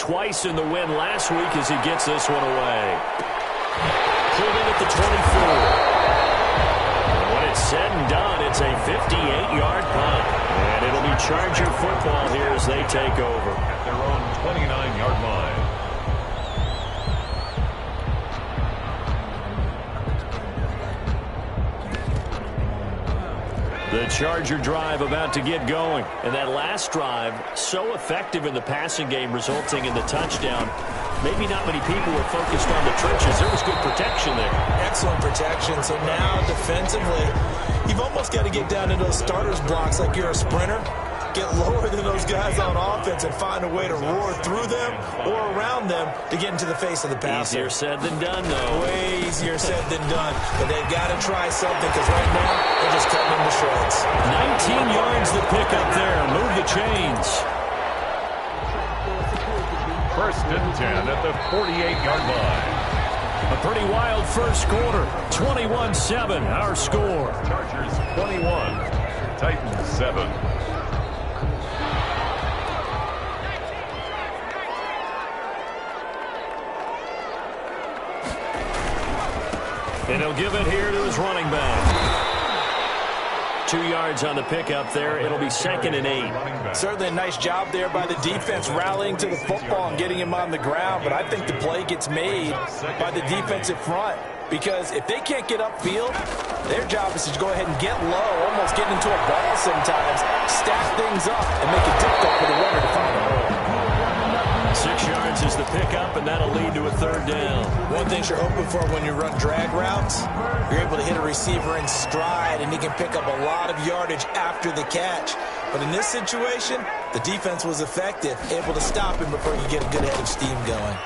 twice in the win last week as he gets this one away. Holding at the 24. And when it's said and done, it's a 58-yard punt. And it'll be Charger football here as they take over. At their own 29-yard line. The Charger drive about to get going. And that last drive, so effective in the passing game, resulting in the touchdown. Maybe not many people were focused on the trenches. There was good protection there. Excellent protection. So now, defensively, you've almost got to get down to those starters blocks like you're a sprinter. Get lower than those guys on offense and find a way to roar through them or around them to get into the face of the passer. Easier said than done, though. Way easier said than done. But they've got to try something because right now they're just cutting them to shreds. 19 yards the pick up there. Move the chains. First and 10 at the 48-yard line. A pretty wild first quarter. 21-7, our score. Chargers 21, Titans 7. And he'll give it here to his running back. 2 yards on the pickup there. It'll be 2nd and 8. Certainly a nice job there by the defense rallying to the football and getting him on the ground. But I think the play gets made by the defensive front. Because if they can't get upfield, their job is to go ahead and get low, almost get into a ball sometimes, stack things up, and make it difficult for the runner to find a hole. 6 yards is the pickup, and that'll lead to a 3rd down. One thing you're hoping for when you run drag routes, you're able to hit a receiver in stride, and he can pick up a lot of yardage after the catch. But in this situation, the defense was effective, able to stop him before you get a good head of steam going.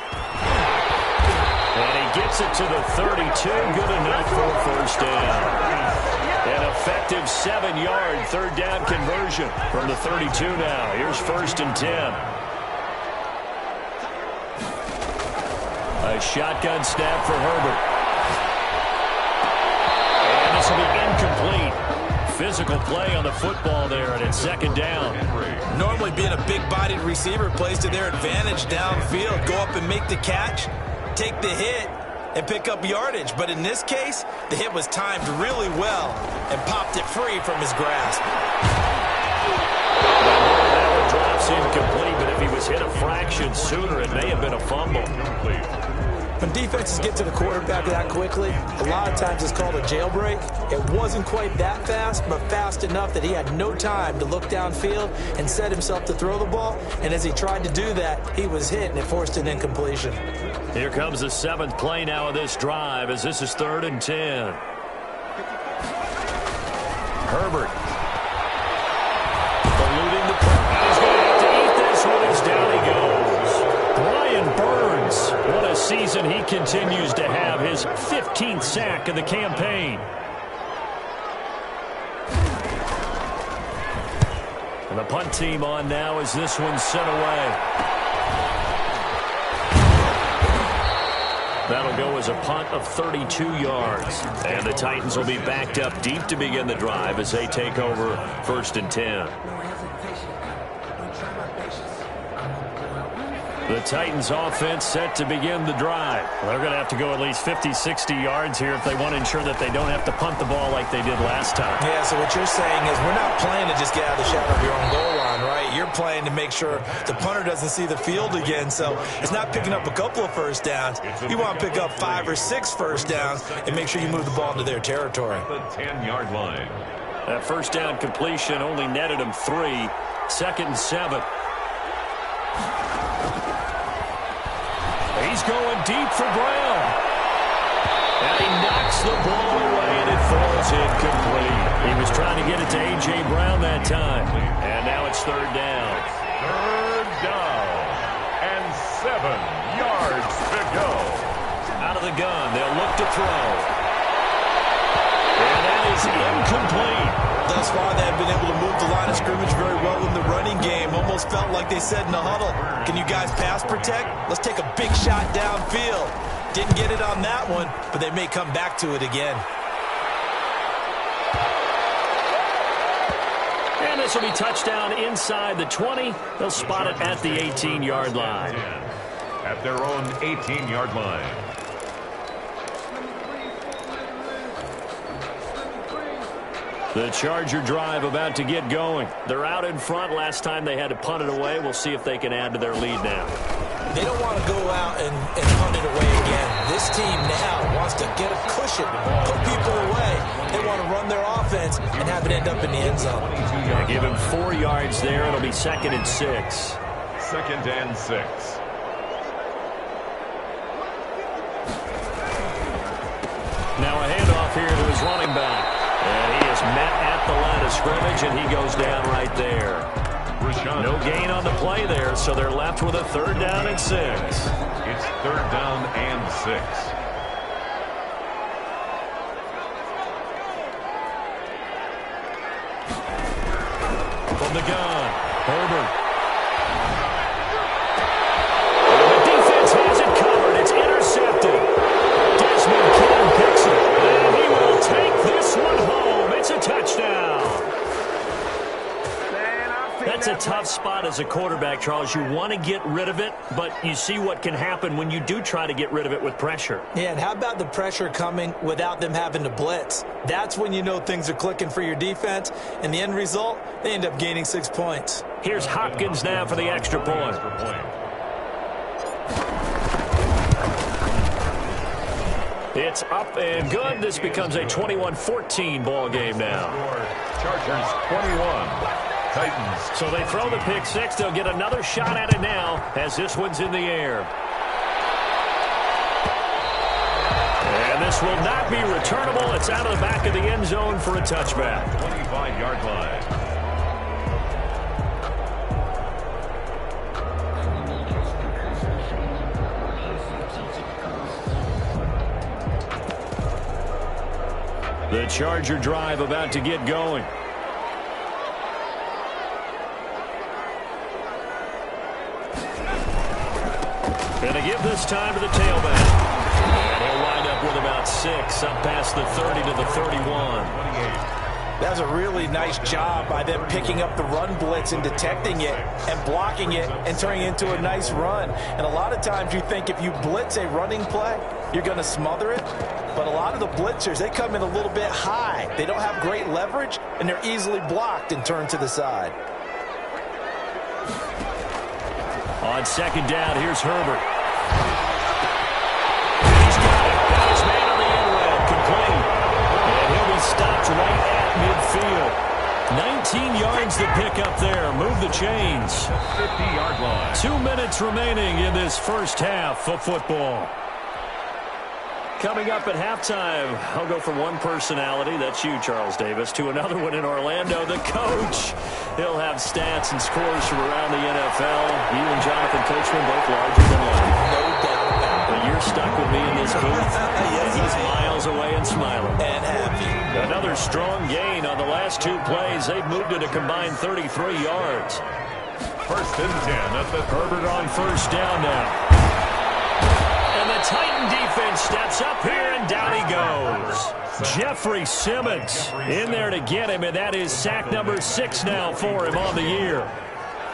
And he gets it to the 32. Good enough for a 1st down. An effective 7-yard 3rd down conversion from the 32 now. Here's 1st and 10. A shotgun snap for Herbert. And this will be incomplete. Physical play on the football there, and it's 2nd down. Normally being a big-bodied receiver plays to their advantage downfield. Go up and make the catch, take the hit, and pick up yardage. But in this case, the hit was timed really well and popped it free from his grasp. That one drops incomplete, but if he was hit a fraction sooner, it may have been a fumble. When defenses get to the quarterback that quickly, a lot of times it's called a jailbreak. It wasn't quite that fast, but fast enough that he had no time to look downfield and set himself to throw the ball. And as he tried to do that, he was hit, and it forced an incompletion. Here comes the 7th play now of this drive as this is 3rd and 10. Herbert. Eluding the pressure. He's going to have to eat this one as down he goes. Brian Burns. What a season he continues to have. His 15th sack of the campaign. And the punt team on now as this one's sent away. That'll go as a punt of 32 yards. And the Titans will be backed up deep to begin the drive as they take over 1st and 10. The Titans offense set to begin the drive. Well, they're going to have to go at least 50, 60 yards here if they want to ensure that they don't have to punt the ball like they did last time. Yeah, so what you're saying is we're not playing to just get out of the shadow of your own goal line, right? You're playing to make sure the punter doesn't see the field again. So it's not picking up a couple of 1st downs. You want to pick up 5 or 6 1st downs and make sure you move the ball into their territory. The 10-yard line. That 1st down completion only netted him 3. 2nd and 7. He's going deep for Brown. And he knocks the ball away, and it falls incomplete. He was trying to get it to A.J. Brown that time. And now it's 3rd down. 3rd down. And 7 yards to go. Out of the gun, they'll look to throw. And that is incomplete. Thus far, they have been able to move the line of scrimmage very well in the running game. Almost felt like they said in the huddle, can you guys pass protect? Let's take a big shot downfield. Didn't get it on that one, but they may come back to it again. And this will be touchdown inside the 20. They'll spot it at the 18-yard line. At their own 18-yard line. The Charger drive about to get going. They're out in front. Last time they had to punt it away. We'll see if they can add to their lead now. They don't want to go out and punt it away again. This team now wants to get a cushion, put people away. They want to run their offense and have it end up in the end zone. Yeah, give him 4 yards there. It'll be 2nd and 6. 2nd and 6. Now a handoff here to his running back. And he is met at the line of scrimmage, and he goes down right there. No gain on the play there, so they're left with a 3rd down and 6. It's 3rd down and 6. From the gun, Herbert. And the defense has it covered. It's intercepted. Desmond King picks it, and he will take this one home. It's a touchdown. That's a tough spot as a quarterback, Charles. You want to get rid of it, but you see what can happen when you do try to get rid of it with pressure. Yeah, and how about the pressure coming without them having to blitz? That's when you know things are clicking for your defense, and the end result, they end up gaining 6 points. Here's Hopkins now for the extra point. It's up and good. This becomes a 21-14 ball game now. Chargers 21. Titans. So they throw the pick 6. They'll get another shot at it now as this one's in the air. And this will not be returnable. It's out of the back of the end zone for a touchback. 25-yard line. The Charger drive about to get going. And they give this time to the tailback. And he'll wind up with about 6 up past the 30 to the 31. That's a really nice job by them picking up the run blitz and detecting it and blocking it and turning it into a nice run. And a lot of times you think if you blitz a running play, you're going to smother it. But a lot of the blitzers, they come in a little bit high. They don't have great leverage, and they're easily blocked and turned to the side. On 2nd down, here's Herbert. He's got it. Got his man on the end route. Complete. And he'll be stopped right at midfield. 19 yards to pick up there. Move the chains. 50-yard line. 2 minutes remaining in this first half of football. Coming up at halftime, I'll go from one personality, that's you, Charles Davis, to another one in Orlando, the coach. He'll have stats and scores from around the NFL. You and Jonathan Coachman both larger than life. No doubt about it. But you're stuck with me in this booth. Yes, He's miles away and smiling. And happy. Another strong gain on the last 2 plays. They've moved it a combined 33 yards. 1st and 10 at the Herbert on 1st down now. And the Titan defense steps up here, and down he goes. Jeffrey Simmons in there to get him, and that is sack number 6 now for him on the year.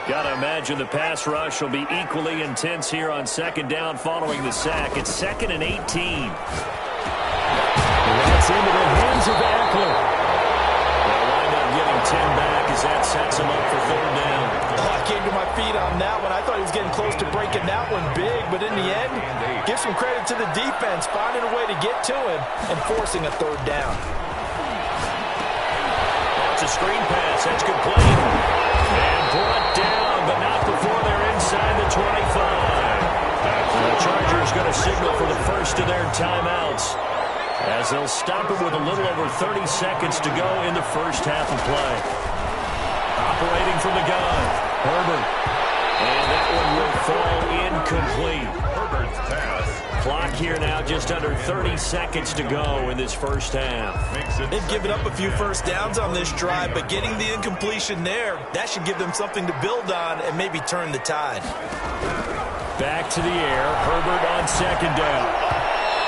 Got to imagine the pass rush will be equally intense here on 2nd down following the sack. It's 2nd and 18. That's into the hands of Eckler. They'll wind up getting 10 back as that sets him up for 3rd down. Oh, I came to my feet on that one. I thought he was getting close to breaking that one big, but in the end, give some credit to the defense, finding a way to get to him and forcing a 3rd down. That's a screen pass. That's complete. And brought down, but not before they're inside the 25. The Chargers going to signal for the first of their timeouts as they'll stop it with a little over 30 seconds to go in the first half of play. Operating from the gun, Herbert. And that one will fall incomplete. Herbert's pass. Clock here now, just under 30 seconds to go in this first half. They've given up a few first downs on this drive, but getting the incompletion there, that should give them something to build on and maybe turn the tide. Back to the air. Herbert on 2nd down.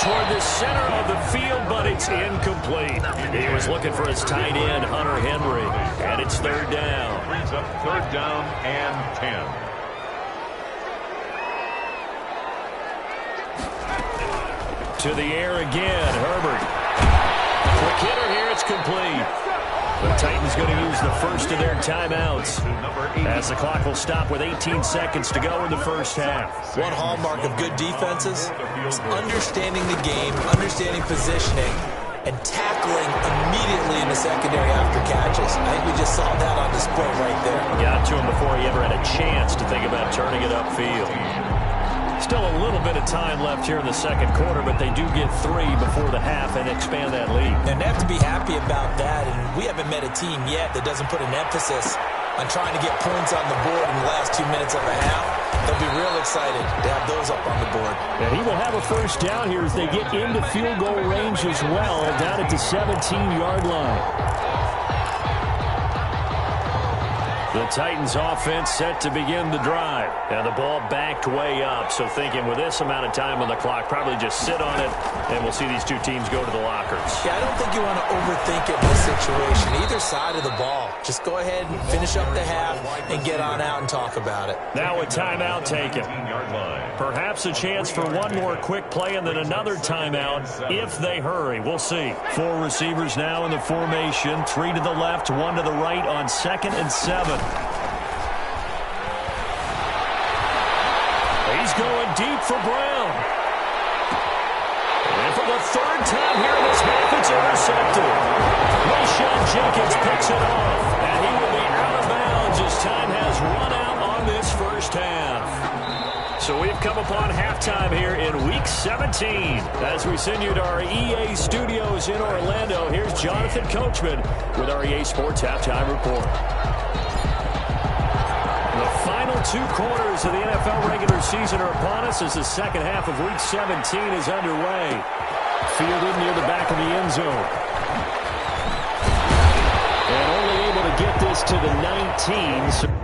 toward the center of the field, but it's incomplete. He was looking for his tight end, Hunter Henry, and it's third down. Brings up third down and 10. To the air again, Herbert. Quick hitter here, it's complete. The Titans going to use the first of their timeouts as the clock will stop with 18 seconds to go in the first half. One hallmark of good defenses is understanding the game, understanding positioning, and tackling immediately in the secondary after catches. I think we just saw that on display right there. Got to him before he ever had a chance to think about turning it upfield. Still a little bit of time left here in the second quarter, but they do get 3 before the half and expand that lead. And they have to be happy about that, and we haven't met a team yet that doesn't put an emphasis on trying to get points on the board in the last 2 minutes of a half. They'll be real excited to have those up on the board. And he will have a first down here as they get into field goal range as well, down at the 17-yard line. The Titans offense set to begin the drive. And the ball backed way up. So thinking with this amount of time on the clock, probably just sit on it, and we'll see these two teams go to the lockers. Yeah, I don't think you want to overthink it in this situation. Either side of the ball. Just go ahead and finish up the half and get on out and talk about it. Now a timeout taken. Perhaps a chance for one more quick play and then another timeout if they hurry. We'll see. 4 receivers now in the formation. 3 to the left, 1 to the right on 2nd and 7. He's going deep for Brown. And for the 3rd time here in this half, it's intercepted. Rashawn Jenkins picks it off, and he will be out of bounds as time has run out on this first half. So we've come upon halftime here in Week 17. As we send you to our EA studios in Orlando, here's Jonathan Coachman with our EA Sports Halftime Report. The final 2 quarters of the NFL regular season are upon us as the second half of Week 17 is underway. Fielded near the back of the end zone. And only able to get this to the 19.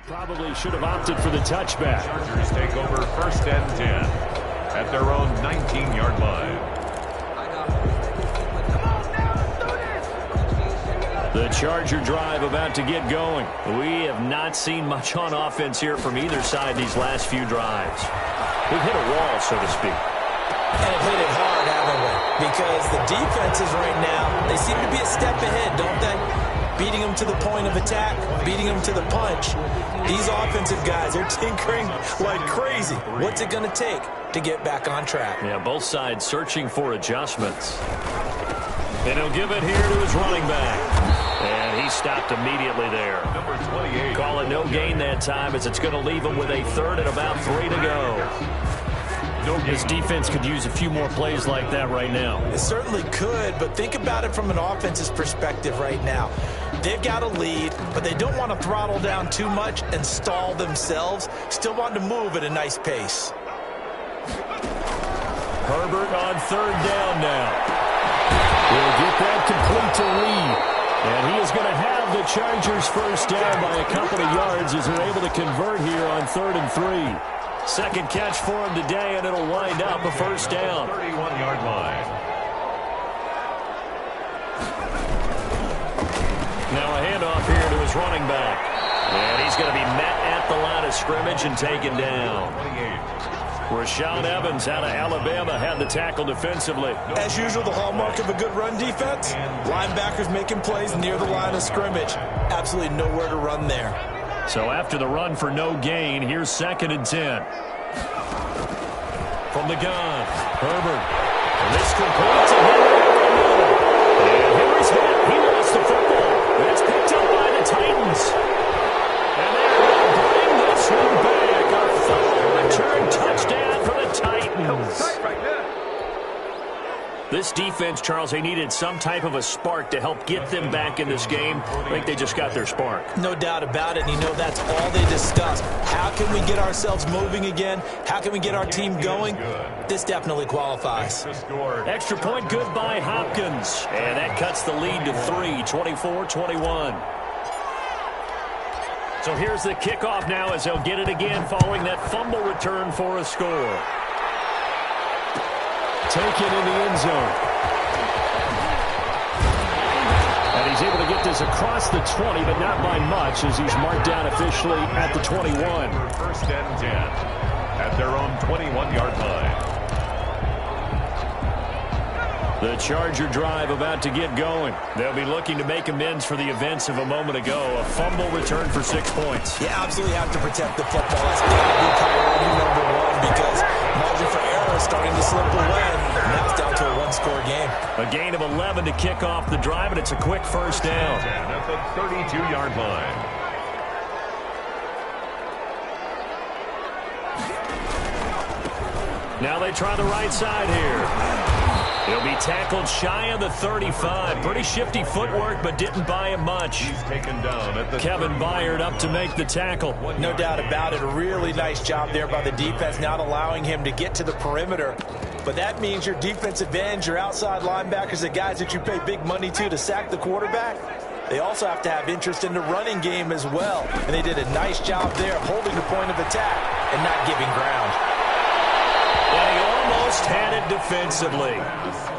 Probably should have opted for the touchback. Chargers take over 1st and 10 at their own 19-yard line. The Charger drive about to get going. We have not seen much on offense here from either side these last few drives. We've hit a wall, so to speak. And have hit it hard, haven't we? Because the defenses right now, they seem to be a step ahead, don't they? Beating them to the point of attack, beating them to the punch. These offensive guys are tinkering like crazy. What's it going to take to get back on track? Yeah, both sides searching for adjustments. And he'll give it here to his running back. And He stopped immediately there. Number 28. Call it no gain that time as it's going to leave him with a third and about 3 to go. His defense could use a few more plays like that right now. It certainly could, but think about it from an offense's perspective right now. They've got a lead, but they don't want to throttle down too much and stall themselves. Still want to move at a nice pace. Herbert on third down now. He'll get that complete to Reed. And he is going to have the Chargers first down by a couple of yards as they're able to convert here on 3rd and 3. Second catch for him today, and it'll wind up a first down. 31-yard line. Now a handoff here to his running back. And he's going to be met at the line of scrimmage and taken down. 28. Rashaan Evans out of Alabama had the tackle defensively. As usual, the hallmark of a good run defense, linebackers making plays near the line of scrimmage. Absolutely nowhere to run there. So after the run for no gain, here's 2nd and 10. From the gun, Herbert. And this complete to Henry over the middle. And Henry's hit. He lost the football. It's picked up by the Titans. And they're going to bring this one back. A fumble return touchdown for the Titans. This defense, Charles, they needed some type of a spark to help get them back in this game. I think they just got their spark. No doubt about it, and you know that's all they discussed. How can we get ourselves moving again? How can we get our team going? This definitely qualifies. Extra point good by Hopkins. And that cuts the lead to 3, 24-21. So here's the kickoff now as they'll get it again following that fumble return for a score. Taken in the end zone. And he's able to get this across the 20, but not by much as he's marked down officially at the 21. First and 10 at their own 21-yard line. The Charger drive about to get going. They'll be looking to make amends for the events of a moment ago. A fumble return for 6 points. You absolutely have to protect the football. That's got to be priority number one because margin for error is starting to slip away. Now it's down to a one-score game. A gain of 11 to kick off the drive, and it's a quick first down. At the 32-yard line. Now they try the right side here. He'll be tackled shy of the 35. Pretty shifty footwork, but didn't buy him much. He's taken down at the Kevin Byard up to make the tackle. No doubt about it. A really nice job there by the defense, not allowing him to get to the perimeter. But that means your defensive ends, your outside linebackers, the guys that you pay big money to sack the quarterback, they also have to have interest in the running game as well. And they did a nice job there of holding the point of attack and not giving ground. And he almost had it defensively.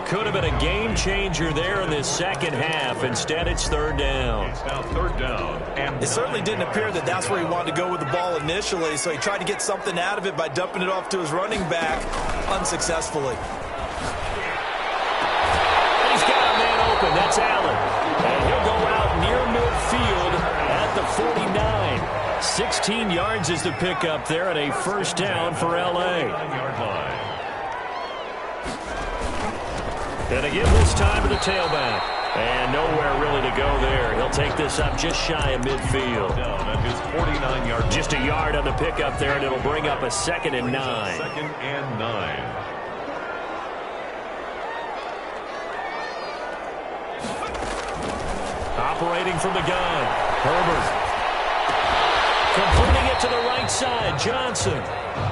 Could have been a game changer there in this second half. Instead, it's third down. It's now third down. And it certainly didn't appear that that's where he wanted to go with the ball initially, so he tried to get something out of it by dumping it off to his running back unsuccessfully. He's got a man open. That's Allen. And he'll go out near midfield at the 49. 16 yards is the pickup there and a first down for L.A. And again this time to the tailback. And nowhere really to go there. He'll take this up just shy of midfield. Down at his 49-yard. Just a yard on the pickup there, and it'll bring up a 2nd and 9. 2nd and 9. Operating from the gun. Herbert. Completing it to the right side, Johnson.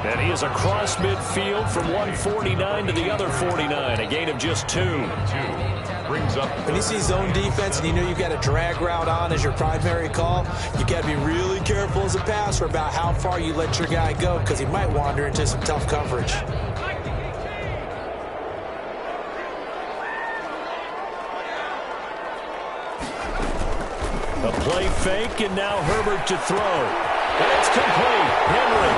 And he is across midfield from 149 to the other 49, a gain of just 2. Brings up. When you see zone defense and you know you've got a drag route on as your primary call, you got to be really careful as a passer about how far you let your guy go because he might wander into some tough coverage. A play fake, and now Herbert to throw. And it's complete. Henry.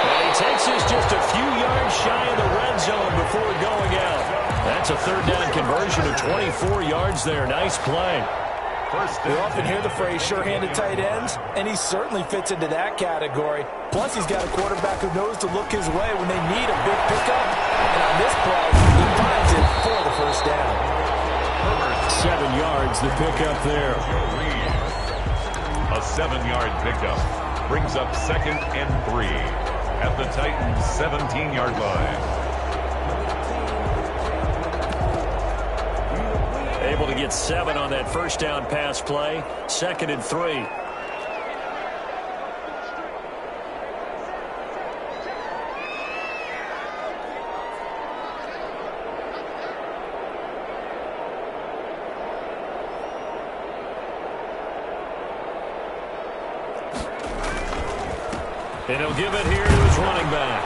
And he takes this just a few yards shy of the red zone before going out. That's a third down conversion of 24 yards there. Nice play. We often hear the phrase sure-handed tight ends, and he certainly fits into that category. Plus, he's got a quarterback who knows to look his way when they need a big pickup. And on this play, he finds it for the first down. 7 yards, the pickup there. A 7-yard pickup brings up 2nd and 3 at the Titans' 17-yard line. Able to get 7 on that first down pass play. 2nd and 3. And he'll give it here to his running back.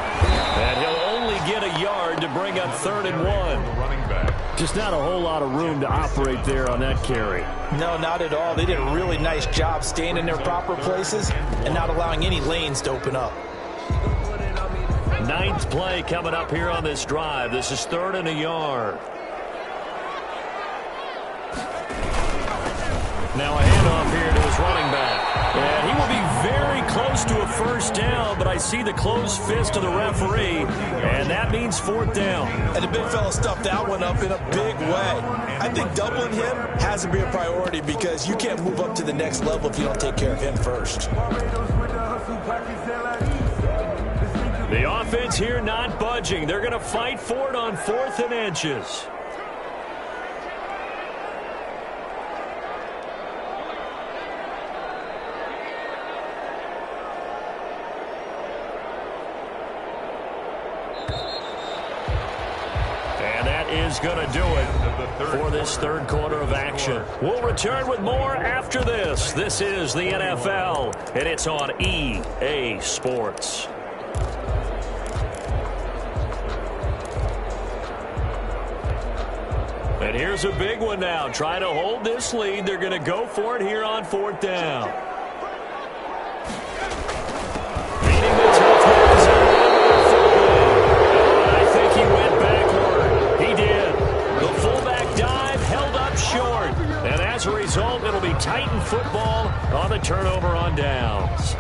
And he'll only get a yard to bring up 3rd and 1. Just not a whole lot of room to operate there on that carry. No, not at all. They did a really nice job staying in their proper places and not allowing any lanes to open up. 9th play coming up here on this drive. This is 3rd and a yard. Now a handoff here to his running back. And he will be very close to a first down, but I see the closed fist of the referee, and that means 4th down. And the big fella stuffed that one up in a big way. I think doubling him has to be a priority because you can't move up to the next level if you don't take care of him first. The offense here not budging. They're going to fight for it on 4th and inches. Is going to do it for this 3rd quarter of action. We'll return with more after this. This is the NFL, and it's on EA Sports. And here's a big one now. Trying to hold this lead. They're going to go for it here on 4th down. Beating the touchdowns. I think he went backward. He did. The fullback dive held up short. And as a result, it'll be Titan football on the turnover on downs.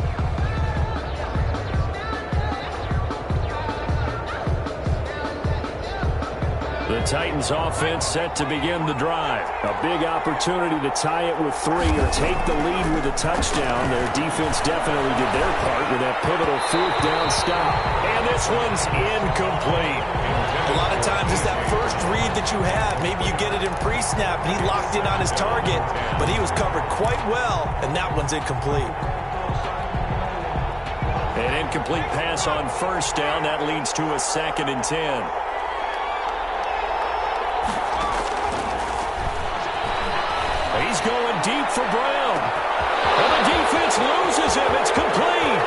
The Titans offense set to begin the drive. A big opportunity to tie it with 3 or take the lead with a touchdown. Their defense definitely did their part with that pivotal 4th down stop. And this one's incomplete. A lot of times it's that first read that you have. Maybe you get it in pre-snap and he locked in on his target, but he was covered quite well, and that one's incomplete. An incomplete pass on first down. That leads to a 2nd and 10. He's going deep for Brown. And the defense loses him. It's complete.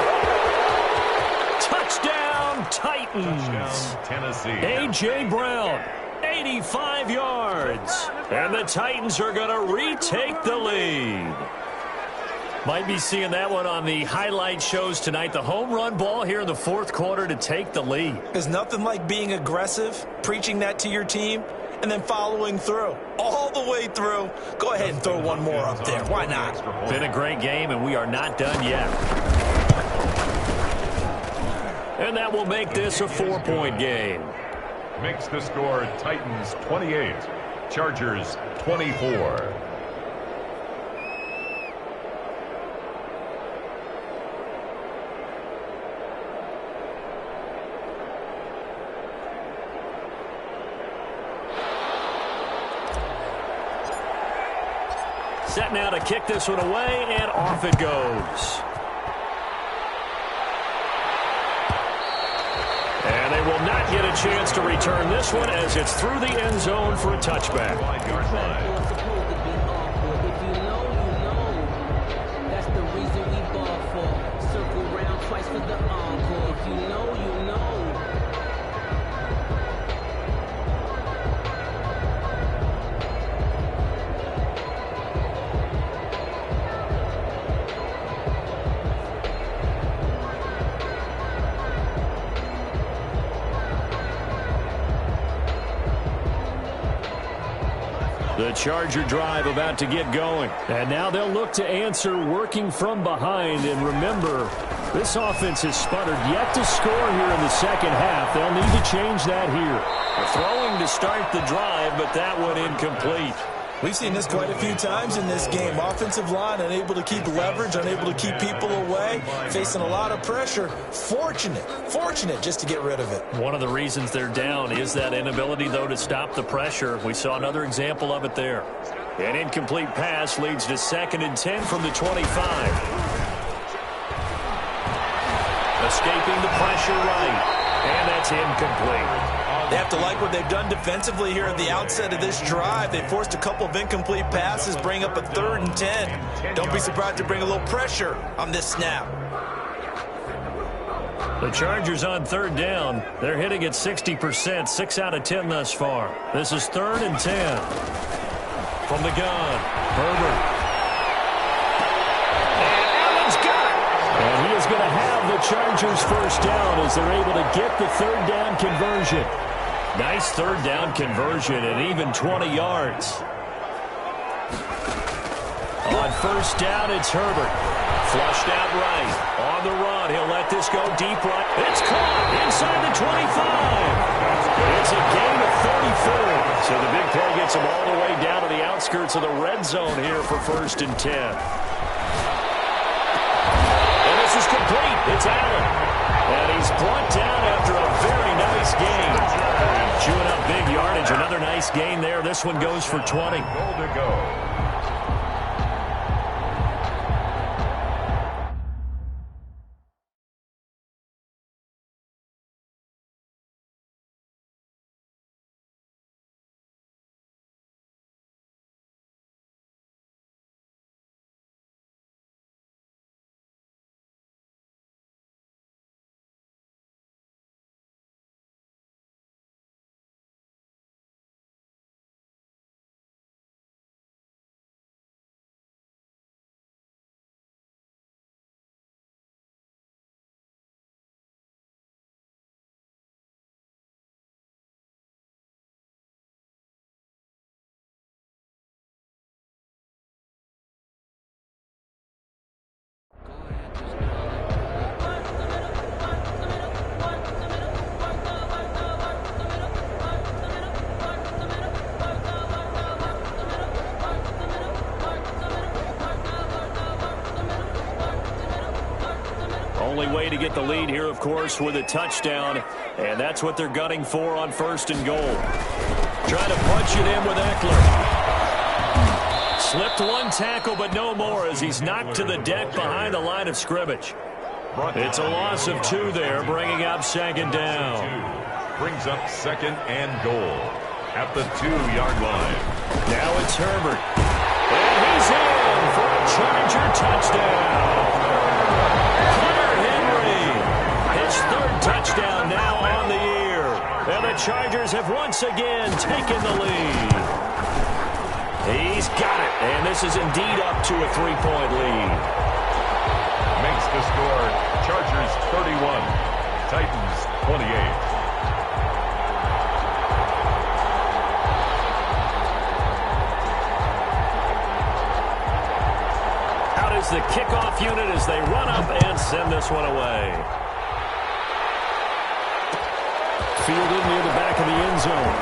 Touchdown, Titans. Touchdown, Tennessee. A.J. Brown, 85 yards. And the Titans are going to retake the lead. Might be seeing that one on the highlight shows tonight. The home run ball here in the 4th quarter to take the lead. There's nothing like being aggressive, preaching that to your team, and then following through. All the way through. Go ahead and throw one more up there. Why not? Been a great game, and we are not done yet. And that will make this a 4-point game. Makes the score Titans 28, Chargers 24. Set now to kick this one away, and off it goes. And they will not get a chance to return this one as it's through the end zone for a touchback. That's the reason we ball for. Circle round twice for the encore. If you know, you know. The Charger drive about to get going. And now they'll look to answer working from behind. And remember, this offense has sputtered yet to score here in the second half. They'll need to change that here. Throwing to start the drive, but that one incomplete. We've seen this quite a few times in this game. Offensive line unable to keep leverage, unable to keep people away, facing a lot of pressure. Fortunate just to get rid of it. One of the reasons they're down is that inability, though, to stop the pressure. We saw another example of it there. An incomplete pass leads to 2nd and 10 from the 25. Escaping the pressure right, and that's incomplete. They have to like what they've done defensively here at the outset of this drive. They forced a couple of incomplete passes, bring up a 3rd and 10. Don't be surprised to bring a little pressure on this snap. The Chargers on 3rd down. They're hitting at 60%, 6 out of 10 thus far. This is 3rd and 10. From the gun, Herbert. And Allen's got it. And he is going to have the Chargers first down as they're able to get the 3rd down conversion. Nice 3rd down conversion and even 20 yards. On 1st down, it's Herbert. Flushed out right. On the run, he'll let this go deep right. It's caught inside the 25. It's a gain of 34. So the big play gets him all the way down to the outskirts of the red zone here for 1st and 10. And this is complete. It's Allen. And he's brought down after a very nice gain. Chewing up big yardage. Another nice gain there. This one goes for 20. Goal to go. Only way to get the lead here, of course, with a touchdown, and that's what they're gunning for on 1st and goal. Trying to punch it in with Eckler. Slipped one tackle, but no more as he's knocked to the deck behind the line of scrimmage. It's a loss of 2 there, bringing up 2nd down. Brings up 2nd and goal at the 2-yard line. Now it's Herbert. And he's in for a Charger touchdown. His 3rd touchdown now on the year. And the Chargers have once again taken the lead. He's got it. And this is indeed up to a 3-point lead. Makes the score Chargers 31, Titans 28. Out is the kickoff unit as they run up and send this one away. Fielded near the back of the end zone.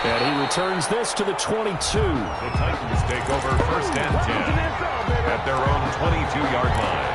And he returns this to the 22. The Titans take over 1st and 10 at their own 22-yard line.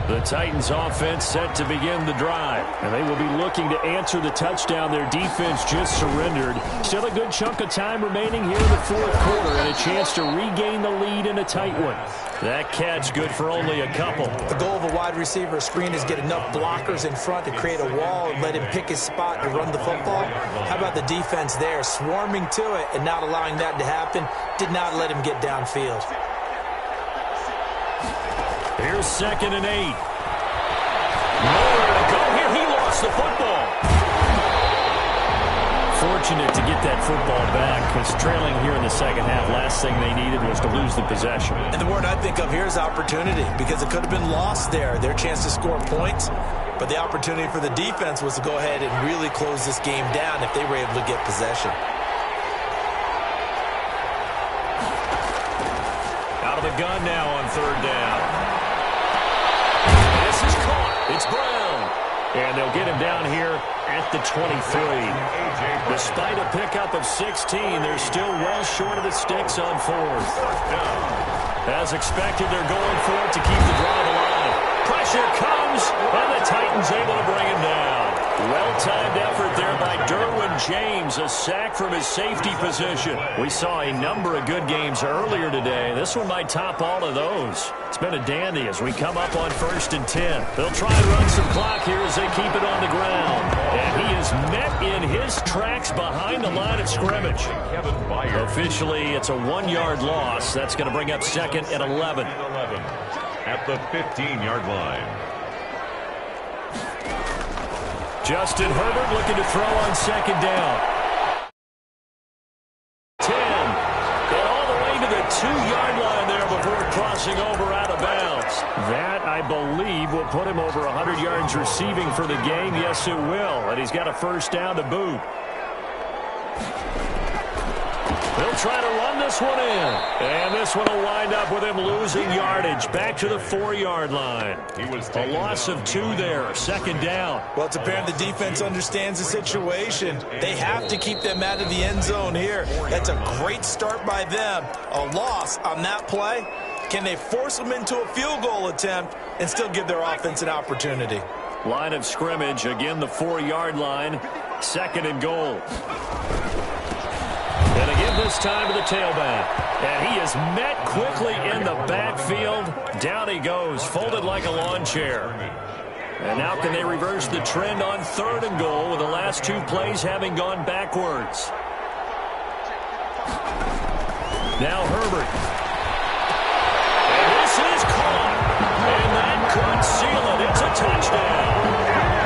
The Titans offense set to begin the drive, and they will be looking to answer the touchdown their defense just surrendered. Still a good chunk of time remaining here in the 4th quarter and a chance to regain the lead in a tight one. That catch good for only a couple. The goal of a wide receiver screen is get enough blockers in front to create a wall and let him pick his spot to run the football. How about the defense there, swarming to it and not allowing that to happen? Did not let him get downfield. Here's 2nd and 8. Nowhere to go here. He lost the football. Fortunate to get that football back because trailing here in the 2nd half, last thing they needed was to lose the possession. And the word I think of here is opportunity because it could have been lost there. Their chance to score points. But the opportunity for the defense was to go ahead and really close this game down if they were able to get possession. Out of the gun now on third down. This is caught. It's Brown. And they'll get him down here at the 23. Despite a pickup of 16, they're still well short of the sticks on fourth. As expected, they're going for it to keep the drive alive. Pressure comes, and the Titans able to bring him down. Well-timed effort there by Derwin James, a sack from his safety position. We saw a number of good games earlier today. This one might top all of those. It's been a dandy as we come up on 1st and 10. They'll try and run some clock here as they keep it on the ground. And he is met in his tracks behind the line of scrimmage. Officially, it's a 1-yard loss. That's going to bring up 2nd and 11. At the 15-yard line. Justin Herbert looking to throw on 2nd down. 10. And all the way to the 2-yard line there before crossing over out of bounds. That, I believe, will put him over 100 yards receiving for the game. Yes, it will. And he's got a 1st down to boot. They'll try to run this one in. And this one will wind up with him losing yardage back to the 4-yard line. A loss of 2 there, 2nd down. Well, it's apparent the defense understands the situation. They have to keep them out of the end zone here. That's a great start by them. A loss on that play. Can they force them into a field goal attempt and still give their offense an opportunity? Line of scrimmage, again the 4-yard line. 2nd and goal. And again this time to the tailback. And he is met quickly in the backfield. Down he goes, folded like a lawn chair. And now can they reverse the trend on 3rd and goal with the last 2 plays having gone backwards? Now Herbert. And this is caught. And that could seal it. It's a touchdown.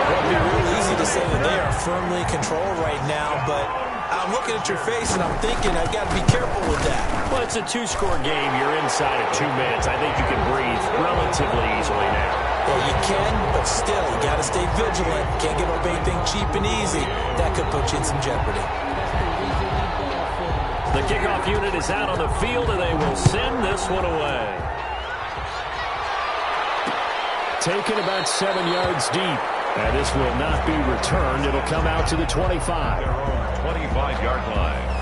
It would be real easy to say that they are firmly in control right now, but I'm looking at your face and I'm thinking I've got to be careful with that. Well, it's a 2-score game. You're inside of 2 minutes. I think you can breathe relatively easily now. Well, you can, but still, you got to stay vigilant. Can't give up anything cheap and easy. That could put you in some jeopardy. The kickoff unit is out on the field, and they will send this one away. Taken about 7 yards deep. And this will not be returned. It'll come out to the 25. 25-yard line.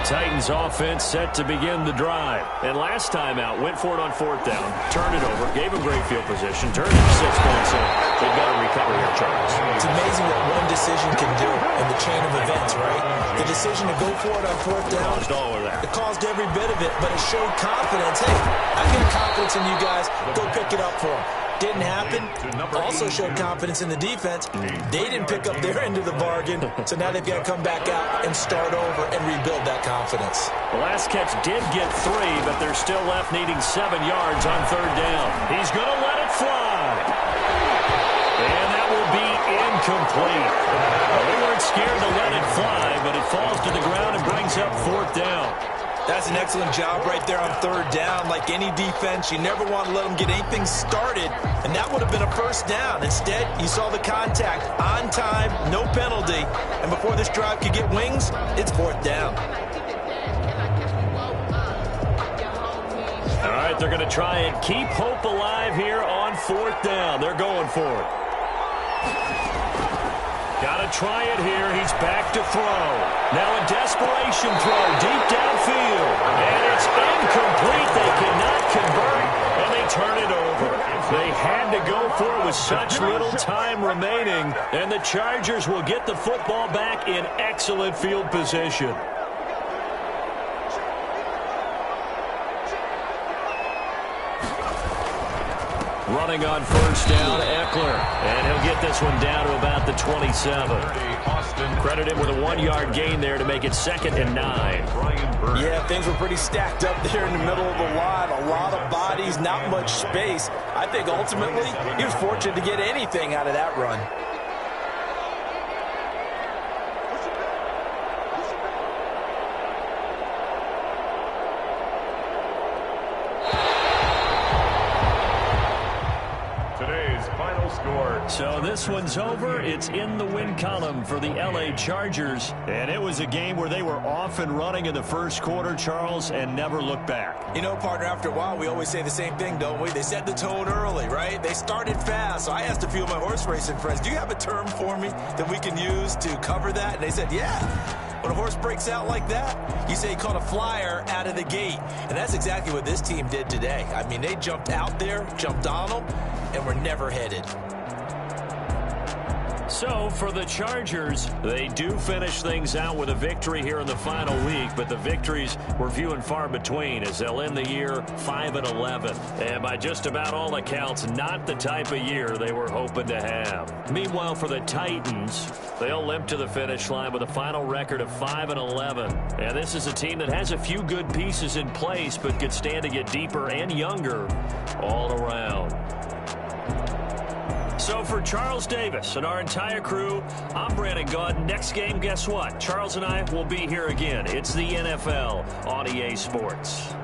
Titans offense set to begin the drive. And last time out, went for it on 4th down, turned it over, gave him great field position, turned it 6 points in. They've got to recover here, Charles. It's amazing what one decision can do in the chain of events, right? The decision to go for it on 4th down, caused all of that. It caused every bit of it, but it showed confidence. Hey, I got confidence in you guys. Go pick it up for them. Didn't happen. Also showed confidence in the defense. They didn't pick up their end of the bargain, so now they've got to come back out and start over and rebuild that confidence. The last catch did get 3, but they're still left needing 7 yards on 3rd down. He's going to let it fly. And that will be incomplete. Well, they weren't scared to let it fly, but it falls to the ground and brings up 4th down. That's an excellent job right there on 3rd down. Like any defense, you never want to let them get anything started, and that would have been a 1st down. Instead, you saw the contact on time, no penalty, and before this drive could get wings, it's 4th down. All right, they're going to try and keep hope alive here on 4th down. They're going for it. Got to try it here. He's back to throw. Now a desperation throw deep downfield. And it's incomplete. They cannot convert, and they turn it over. They had to go for it with such little time remaining, and the Chargers will get the football back in excellent field position. Running on first down, Eckler. And he'll get this one down to about the 27. Credit him with a 1-yard gain there to make it 2nd and 9. Yeah, things were pretty stacked up there in the middle of the line. A lot of bodies, not much space. I think ultimately he was fortunate to get anything out of that run. So this one's over. It's in the win column for the L.A. Chargers. And it was a game where they were off and running in the first quarter, Charles, and never looked back. You know, partner, after a while, we always say the same thing, don't we? They set the tone early, right? They started fast. So I asked a few of my horse racing friends, do you have a term for me that we can use to cover that? And they said, yeah. When a horse breaks out like that, you say he caught a flyer out of the gate. And that's exactly what this team did today. I mean, they jumped out there, jumped on them, and were never headed. So for the Chargers, they do finish things out with a victory here in the final week, but the victories were few and far between as they'll end the year 5-11. And by just about all accounts, not the type of year they were hoping to have. Meanwhile, for the Titans, they'll limp to the finish line with a final record of 5-11. And this is a team that has a few good pieces in place, but could stand to get deeper and younger all around. So for Charles Davis and our entire crew, I'm Brandon Gaudin. Next game, guess what? Charles and I will be here again. It's the NFL on EA Sports.